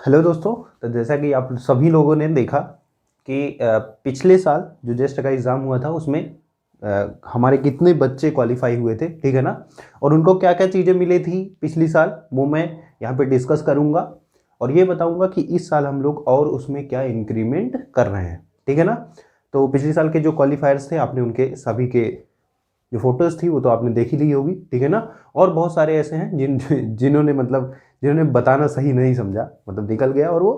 Hello दोस्तों। तो जैसा कि आप सभी लोगों ने देखा कि पिछले साल जो जेस्ट का एग्ज़ाम हुआ था उसमें हमारे कितने बच्चे क्वालिफाई हुए थे, ठीक है ना। और उनको क्या क्या चीज़ें मिली थी पिछली साल, वो मैं यहाँ पे डिस्कस करूँगा और ये बताऊँगा कि इस साल हम लोग और उसमें क्या इंक्रीमेंट कर रहे हैं, ठीक है ना। तो पिछले साल के जो क्वालिफायर्स थे आपने उनके सभी के जो फोटोज़ थी वो तो आपने देख ही ली होगी, ठीक है ना। और बहुत सारे ऐसे हैं जिन्होंने बताना सही नहीं समझा, मतलब निकल गया और वो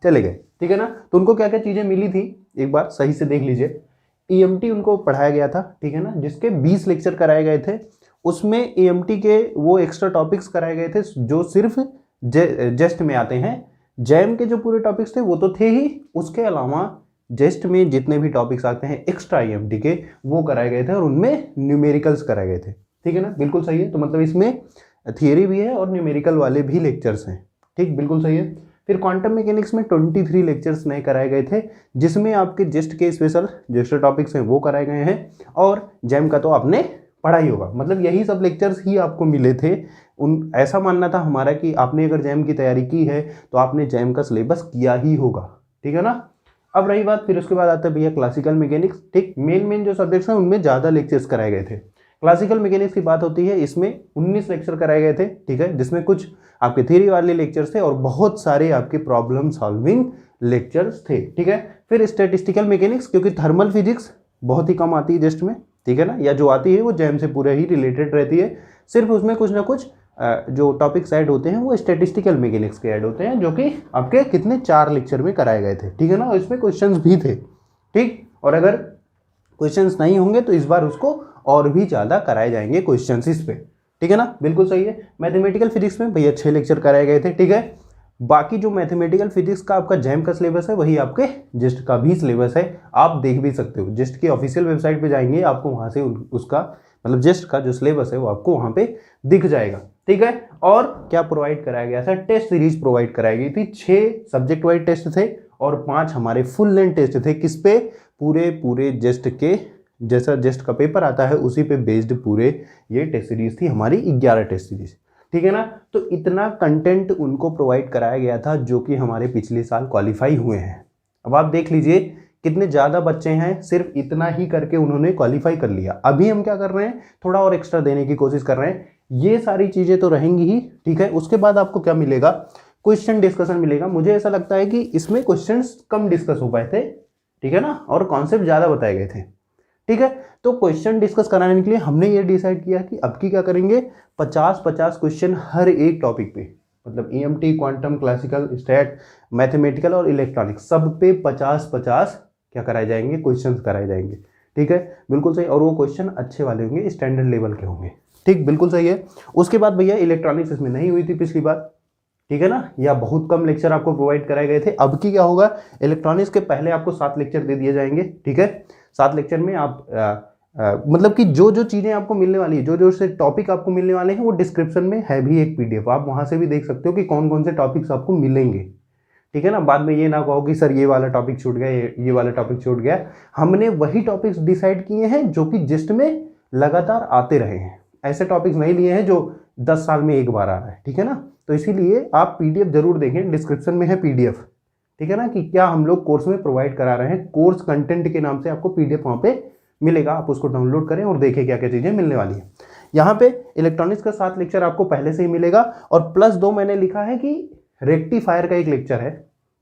चले गए, ठीक है ना। तो उनको क्या क्या चीज़ें मिली थी एक बार सही से देख लीजिए। ईएमटी उनको पढ़ाया गया था, ठीक है ना, जिसके 20 लेक्चर कराए गए थे। उसमें ईएमटी के वो एक्स्ट्रा टॉपिक्स कराए गए थे जो सिर्फ जेस्ट में आते हैं। जैम के जो पूरे टॉपिक्स थे वो तो थे ही, उसके अलावा जेस्ट में जितने भी टॉपिक्स आते हैं एक्स्ट्रा ईएमटी के वो कराए गए थे और उनमें न्यूमेरिकल्स कराए गए थे, ठीक है ना। बिल्कुल सही है। तो मतलब इसमें थियरी भी है और न्यूमेरिकल वाले भी लेक्चर्स हैं, ठीक, बिल्कुल सही है। फिर क्वांटम मैकेनिक्स में 23 लेक्चर्स नए कराए गए थे, जिसमें आपके जेस्ट के स्पेशल जो एक्स्ट्रा टॉपिक्स हैं वो कराए गए हैं और जैम का तो आपने पढ़ा ही होगा। मतलब यही सब लेक्चर्स ही आपको मिले थे। ऐसा मानना था हमारा कि आपने अगर जैम की तैयारी की है तो आपने जैम का सिलेबस किया ही होगा, ठीक है ना। अब रही बात, फिर उसके बाद आता है भैया क्लासिकल मैकेनिक्स, ठीक। मेन जो सब्जेक्ट्स हैं उनमें ज़्यादा लेक्चर्स कराए गए थे। क्लासिकल मैकेनिक्स की बात होती है, इसमें 19 लेक्चर कराए गए थे, ठीक है, जिसमें कुछ आपके थ्योरी वाले लेक्चर्स थे और बहुत सारे आपके प्रॉब्लम सॉल्विंग लेक्चर्स थे, ठीक है। फिर स्टैटिस्टिकल मैकेनिक्स, क्योंकि थर्मल फिजिक्स बहुत ही कम आती है जस्ट में, ठीक है ना, या जो आती है वो जैम से पूरे ही रिलेटेड रहती है। सिर्फ उसमें कुछ ना कुछ जो टॉपिक्स ऐड होते हैं वो स्टैटिस्टिकल मैकेनिक्स के ऐड होते हैं, जो कि आपके कितने 4 लेक्चर में कराए गए थे, ठीक है ना। और इसमें क्वेश्चंस भी थे, ठीक। और अगर क्वेश्चंस नहीं होंगे तो इस बार उसको और भी ज़्यादा कराए जाएंगे क्वेश्चंस इस पे, ठीक है ना, बिल्कुल सही है। मैथमेटिकल फिजिक्स में भैया 6 लेक्चर कराए गए थे, ठीक है। बाकी जो मैथमेटिकल फिजिक्स का आपका जैम का सिलेबस है वही आपके जेस्ट का भी सिलेबस है, आप देख भी सकते हो। जेस्ट की ऑफिशियल वेबसाइट पे जाएंगे, आपको वहाँ से उसका मतलब जेस्ट का जो सिलेबस है वो आपको वहाँ पे दिख जाएगा, ठीक है। और क्या प्रोवाइड कराया गया था, टेस्ट सीरीज प्रोवाइड कराई गई थी। 6 सब्जेक्ट वाइज टेस्ट थे और 5 हमारे फुल लेंथ टेस्ट थे। किस पे? पूरे जेस्ट के जैसा जेस्ट का पेपर आता है उसी पे बेस्ड पूरे ये टेस्ट सीरीज थी हमारी, 11 टेस्ट सीरीज, ठीक है ना। तो इतना कंटेंट उनको प्रोवाइड कराया गया था जो कि हमारे पिछले साल क्वालिफाई हुए हैं। अब आप देख लीजिए कितने ज़्यादा बच्चे हैं, सिर्फ इतना ही करके उन्होंने क्वालिफाई कर लिया। अभी हम क्या कर रहे हैं, थोड़ा और एक्स्ट्रा देने की कोशिश कर रहे हैं। ये सारी चीज़ें तो रहेंगी ही, ठीक है। उसके बाद आपको क्या मिलेगा, क्वेश्चन डिस्कशन मिलेगा। मुझे ऐसा लगता है कि इसमें क्वेश्चन कम डिस्कस हो पाए थे, ठीक है ना, और कॉन्सेप्ट ज़्यादा बताए गए थे, ठीक है। तो क्वेश्चन डिस्कस कराने के लिए हमने ये डिसाइड किया कि अब की क्या करेंगे, 50-50 क्वेश्चन हर एक टॉपिक पे, मतलब EMT, quantum, classical, stat, mathematical और इलेक्ट्रॉनिक्स, सब पे 50-50 क्या कराए जाएंगे, क्वेश्चंस कराए जाएंगे, ठीक है, बिल्कुल सही। और वो क्वेश्चन अच्छे वाले होंगे, स्टैंडर्ड लेवल के होंगे, ठीक, बिल्कुल सही है। उसके बाद भैया इलेक्ट्रॉनिक्स इसमें नहीं हुई थी पिछली बार, ठीक है ना, या बहुत कम लेक्चर आपको प्रोवाइड कराए गए थे। अब की क्या होगा, इलेक्ट्रॉनिक्स के पहले आपको 7 लेक्चर दे दिए जाएंगे, ठीक है। 7 लेक्चर में आप मतलब कि जो जो चीज़ें आपको मिलने वाली है, जो जो से टॉपिक आपको मिलने वाले हैं, वो डिस्क्रिप्शन में है भी एक पीडीएफ, आप वहाँ से भी देख सकते हो कि कौन कौन से टॉपिक्स आपको मिलेंगे, ठीक है ना। बाद में ये ना कहो कि सर ये वाला टॉपिक छूट गया, ये वाला टॉपिक छूट गया। हमने वही टॉपिक्स डिसाइड किए हैं जो कि जिस्ट में लगातार आते रहे हैं। ऐसे टॉपिक्स नहीं लिए हैं जो 10 साल में एक बार आ रहा है, ठीक है ना। तो इसीलिए आप पीडीएफ जरूर देखें, डिस्क्रिप्शन में है पीडीएफ, ठीक है ना, कि क्या हम लोग कोर्स में प्रोवाइड करा रहे हैं। कोर्स कंटेंट के नाम से आपको पीडीएफ वहाँ पे मिलेगा, आप उसको डाउनलोड करें और देखें क्या क्या चीज़ें मिलने वाली है। यहाँ पे इलेक्ट्रॉनिक्स का 7 लेक्चर आपको पहले से ही मिलेगा और +2 मैंने लिखा है कि रेक्टिफायर का एक लेक्चर है,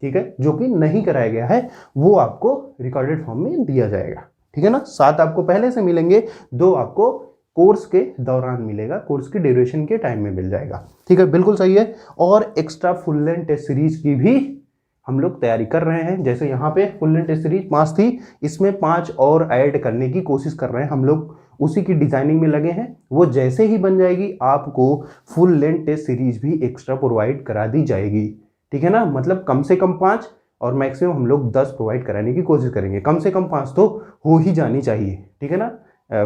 ठीक है, जो कि नहीं कराया गया है, वो आपको रिकॉर्डेड फॉर्म में दिया जाएगा, ठीक है ना। 7 आपको पहले से मिलेंगे, 2 आपको कोर्स के दौरान मिलेगा, कोर्स की ड्यूरेशन के टाइम में मिल जाएगा, ठीक है, बिल्कुल सही है। और extra full length test series की भी हम लोग तैयारी कर रहे हैं। जैसे यहाँ पे फुल लेंथ टेस्ट सीरीज 5 थी, इसमें 5 और ऐड करने की कोशिश कर रहे हैं हम लोग, उसी की डिजाइनिंग में लगे हैं। वो जैसे ही बन जाएगी आपको फुल लेंथ टेस्ट सीरीज भी एक्स्ट्रा प्रोवाइड करा दी जाएगी, ठीक है ना। मतलब कम से कम 5 और मैक्सिमम हम लोग 10 प्रोवाइड कराने की कोशिश करेंगे। कम से कम 5 तो हो ही जानी चाहिए, ठीक है ना।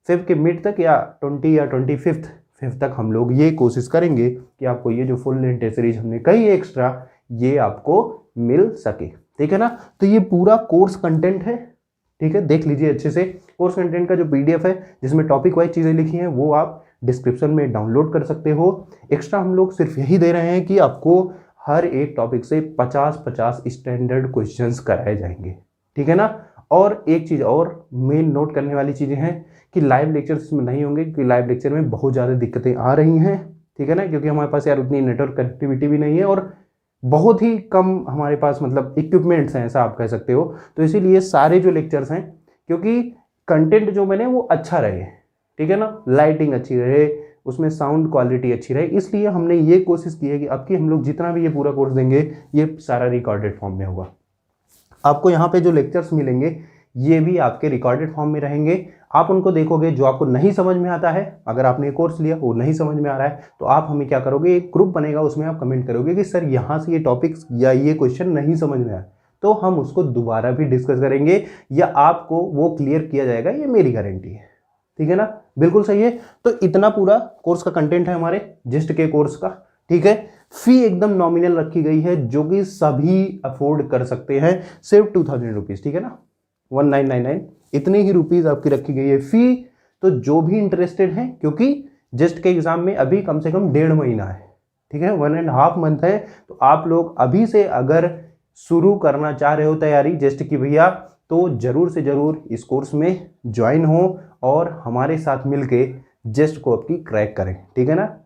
फेब के मिड तक या 20 या 25 फेब तक हम लोग ये कोशिश करेंगे कि आपको ये जो फुल लेंथ टेस्ट सीरीज हमने कही है एक्स्ट्रा, ये आपको मिल सके, ठीक है ना। तो ये पूरा कोर्स कंटेंट है, ठीक है, देख लीजिए अच्छे से। कोर्स कंटेंट का जो पीडीएफ है जिसमें टॉपिक वाइज चीज़ें लिखी हैं वो आप डिस्क्रिप्शन में डाउनलोड कर सकते हो। एक्स्ट्रा हम लोग सिर्फ यही दे रहे हैं कि आपको हर एक टॉपिक से 50-50 स्टैंडर्ड क्वेश्चंस कराए जाएंगे, ठीक है ना। और एक चीज़ और मेन नोट करने वाली चीज़ें हैं कि लाइव लेक्चर्स में नहीं होंगे, क्योंकि लाइव लेक्चर में बहुत ज़्यादा दिक्कतें आ रही हैं, ठीक है ना, क्योंकि हमारे पास यार उतनी नेटवर्क कनेक्टिविटी भी नहीं है और बहुत ही कम हमारे पास मतलब इक्विपमेंट्स हैं, ऐसा आप कह सकते हो। तो इसीलिए सारे जो लेक्चर्स हैं, क्योंकि कंटेंट जो मैंने वो अच्छा रहे, ठीक है ना, लाइटिंग अच्छी रहे, उसमें साउंड क्वालिटी अच्छी रहे, इसलिए हमने ये कोशिश की है कि अब की हम लोग जितना भी ये पूरा कोर्स देंगे ये सारा रिकॉर्डेड फॉर्म में होगा। आपको यहाँ पे जो लेक्चर्स मिलेंगे ये भी आपके रिकॉर्डेड फॉर्म में रहेंगे। आप उनको देखोगे, जो आपको नहीं समझ में आता है, अगर आपने ये कोर्स लिया वो नहीं समझ में आ रहा है, तो आप हमें क्या करोगे, एक ग्रुप बनेगा, उसमें आप कमेंट करोगे कि सर यहाँ से ये टॉपिक्स या ये क्वेश्चन नहीं समझ में आया, तो हम उसको दोबारा भी डिस्कस करेंगे या आपको वो क्लियर किया जाएगा, ये मेरी गारंटी है, ठीक है ना। बिल्कुल सही है। तो इतना पूरा कोर्स का कंटेंट है हमारे जिस्ट के कोर्स का, ठीक है। फी एकदम नॉमिनल रखी गई है, जो कि सभी अफोर्ड कर सकते हैं, सिर्फ 2000 रुपीज़, ठीक है ना, 1999 इतने ही रुपीज़ आपकी रखी गई है फी। तो जो भी इंटरेस्टेड हैं, क्योंकि जस्ट के एग्ज़ाम में अभी कम से कम 1.5 महीना है, ठीक है, 1.5 मंथ है, तो आप लोग अभी से अगर शुरू करना चाह रहे हो तैयारी जस्ट की भैया, तो ज़रूर से ज़रूर इस कोर्स में ज्वाइन हो और हमारे साथ मिलके जस्ट को आपकी क्रैक करें, ठीक है ना।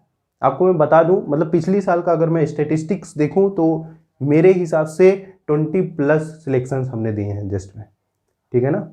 आपको मैं बता दूं, मतलब पिछली साल का अगर मैं स्टेटिस्टिक्स देखूं तो मेरे हिसाब से 20+ सिलेक्शंस हमने दिए हैं जस्ट में, ठीक है ना।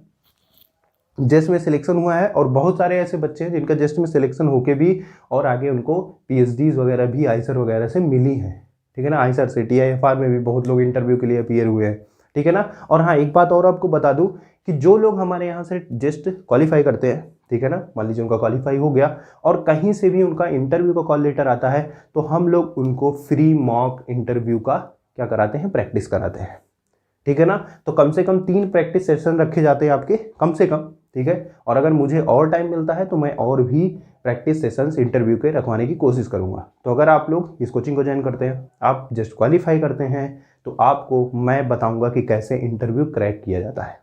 जस्ट में सिलेक्शन हुआ है और बहुत सारे ऐसे बच्चे हैं जिनका जस्ट में सिलेक्शन होके भी और आगे उनको PhDs वगैरह भी आईसर वगैरह से मिली हैं, ठीक है ना। आईसर से TIFR में भी बहुत लोग इंटरव्यू के लिए अपीयर हुए हैं, ठीक है ना। और हाँ, एक बात और आपको बता दूं कि जो लोग हमारे यहाँ से जस्ट क्वालिफाई करते हैं, ठीक है ना, मान लीजिए उनका क्वालिफाई हो गया और कहीं से भी उनका इंटरव्यू का कॉल लेटर आता है, तो हम लोग उनको फ्री मॉक इंटरव्यू का क्या कराते हैं, प्रैक्टिस कराते हैं, ठीक है ना। तो कम से कम 3 प्रैक्टिस सेशन रखे जाते हैं आपके, कम से कम, ठीक है। और अगर मुझे और टाइम मिलता है तो मैं और भी प्रैक्टिस सेशंस इंटरव्यू के रखवाने की कोशिश करूंगा। तो अगर आप लोग इस कोचिंग को ज्वाइन करते हैं, आप जस्ट क्वालिफाई करते हैं, तो आपको मैं बताऊंगा कि कैसे इंटरव्यू क्रैक किया जाता है,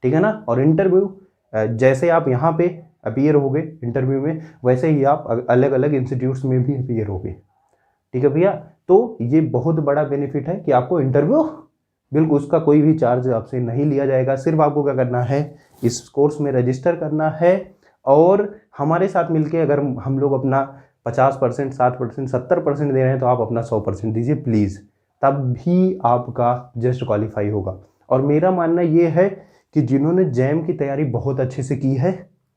ठीक है ना। और इंटरव्यू जैसे आप यहाँ पे अपीयर होगे इंटरव्यू में, वैसे ही आप अलग अलग इंस्टीट्यूट्स में भी अपीयर होगे, ठीक है भैया। तो ये बहुत बड़ा बेनिफिट है कि आपको इंटरव्यू बिल्कुल उसका कोई भी चार्ज आपसे नहीं लिया जाएगा। सिर्फ आपको क्या करना है, इस कोर्स में रजिस्टर करना है और हमारे साथ मिलके अगर हम लोग अपना 50%, 60%, 70% दे रहे हैं, तो आप अपना 100% दीजिए प्लीज़, तब भी आपका जस्ट क्वालिफाई होगा। और मेरा मानना ये है कि जिन्होंने जैम की तैयारी बहुत अच्छे से की है,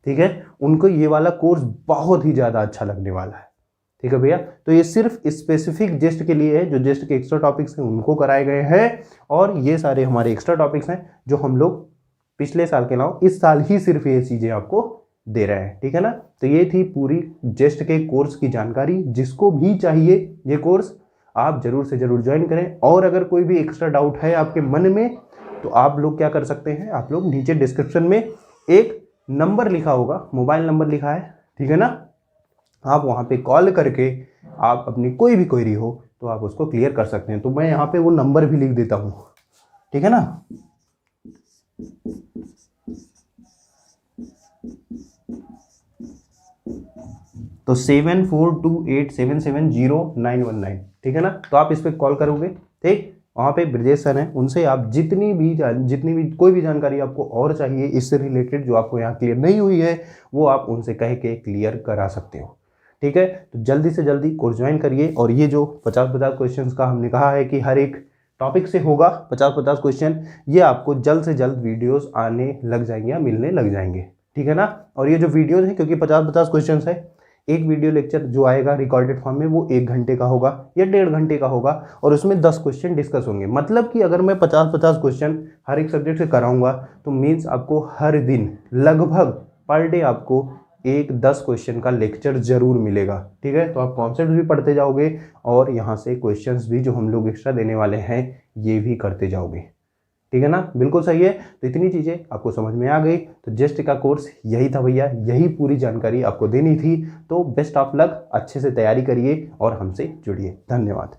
ठीक है, उनको ये वाला कोर्स बहुत ही ज़्यादा अच्छा लगने वाला है, ठीक है भैया। तो ये सिर्फ स्पेसिफिक जेस्ट के लिए है, जो जेस्ट के एक्स्ट्रा टॉपिक्स हैं उनको कराए गए हैं, और ये सारे हमारे एक्स्ट्रा टॉपिक्स हैं जो हम लोग पिछले साल के अलावा इस साल ही सिर्फ ये चीज़ें आपको दे रहे हैं, ठीक है ना। तो ये थी पूरी जेस्ट के कोर्स की जानकारी। जिसको भी चाहिए ये कोर्स, आप जरूर से जरूर ज्वाइन करें। और अगर कोई भी एक्स्ट्रा डाउट है आपके मन में, तो आप लोग क्या कर सकते हैं, आप लोग नीचे डिस्क्रिप्शन में एक नंबर लिखा होगा, मोबाइल नंबर लिखा है, ठीक है ना, आप वहाँ पे कॉल करके आप अपनी कोई भी क्वेरी हो तो आप उसको क्लियर कर सकते हैं। तो मैं यहाँ पे वो नंबर भी लिख देता हूँ, ठीक है ना। तो 7428770919, ठीक है ना। तो आप इस पर कॉल करोगे, ठीक, वहाँ पे ब्रजेश सर हैं, उनसे आप जितनी भी कोई भी जानकारी आपको और चाहिए इससे रिलेटेड, जो आपको यहाँ क्लियर नहीं हुई है, वो आप उनसे कह के क्लियर करा सकते हो, ठीक है। तो जल्दी से जल्दी कोर्स ज्वाइन करिए। और ये जो 50-50 क्वेश्चंस का हमने कहा है कि हर एक टॉपिक से होगा 50-50 क्वेश्चन, ये आपको जल्द से जल्द वीडियोस आने लग जाएंगे या मिलने लग जाएंगे, ठीक है ना। और ये जो वीडियोस हैं, क्योंकि 50-50 क्वेश्चन है, एक वीडियो लेक्चर जो आएगा रिकॉर्डेड फॉर्म में वो 1 घंटे का होगा या 1.5 घंटे का होगा, और उसमें 10 क्वेश्चन डिस्कस होंगे। मतलब कि अगर मैं 50-50 क्वेश्चन हर एक सब्जेक्ट से कराऊंगा, तो मीन्स आपको हर दिन लगभग पर डे आपको 10 क्वेश्चन का लेक्चर जरूर मिलेगा, ठीक है। तो आप कॉन्सेप्ट भी पढ़ते जाओगे और यहाँ से क्वेश्चंस भी जो हम लोग एक्स्ट्रा देने वाले हैं ये भी करते जाओगे, ठीक है ना। बिल्कुल सही है। तो इतनी चीज़ें आपको समझ में आ गई। तो जेस्ट का कोर्स यही था भैया, यही पूरी जानकारी आपको देनी थी। तो बेस्ट ऑफ लक, अच्छे से तैयारी करिए और हमसे जुड़िए। धन्यवाद।